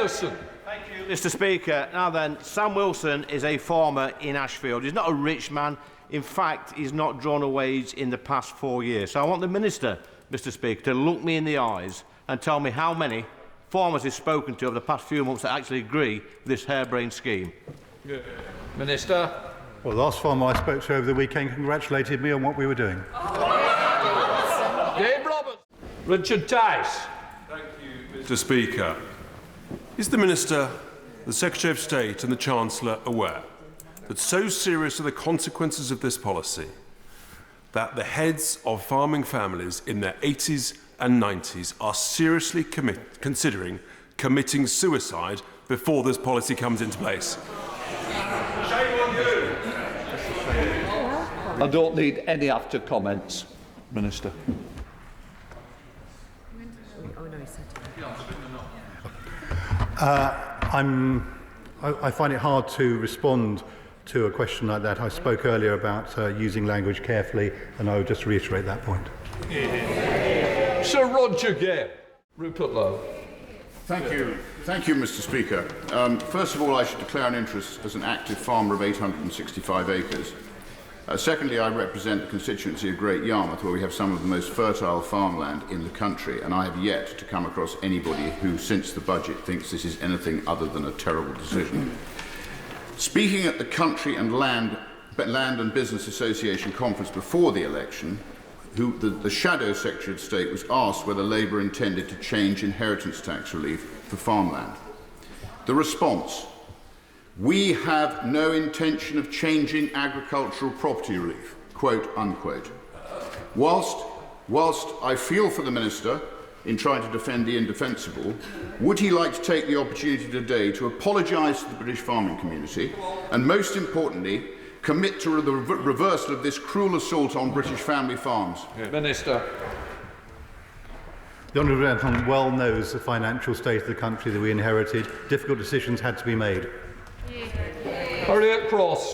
Wilson. Thank you, Mr. Speaker. Now then, Sam Wilson is a farmer in Ashfield. He's not a rich man. In fact, he's not drawn a wage in the past 4 years. So I want the Minister, Mr. Speaker, to look me in the eyes and tell me how many farmers he's spoken to over the past few months that actually agree with this harebrained scheme. Minister. Well, the last farmer I spoke to over the weekend congratulated me on what we were doing. Dave Roberts. Richard Tice. Thank you, Mr. Speaker. Is the Minister, the Secretary of State and the Chancellor aware that so serious are the consequences of this policy that the heads of farming families in their 80s and 90s are seriously considering committing suicide before this policy comes into place? Shame on you! I don't need any after comments, Minister. I find it hard to respond to a question like that. I spoke earlier about using language carefully, and I would just reiterate that point. Sir Roger Gale. Rupert Lowe. Thank you, Mr. Speaker. First of all, I should declare an interest as an active farmer of 865 acres. Secondly, I represent the constituency of Great Yarmouth, where we have some of the most fertile farmland in the country, and I have yet to come across anybody who, since the budget, thinks this is anything other than a terrible decision. Speaking at the Country and Land and Business Association conference before the election, the Shadow Secretary of State was asked whether Labour intended to change inheritance tax relief for farmland. The response: "We have no intention of changing agricultural property relief," quote unquote. Whilst I feel for the Minister in trying to defend the indefensible, would he like to take the opportunity today to apologise to the British farming community and, most importantly, commit to the reversal of this cruel assault on British family farms? Minister. The honourable gentleman well knows the financial state of the country that we inherited. Difficult decisions had to be made. Harriet Cross.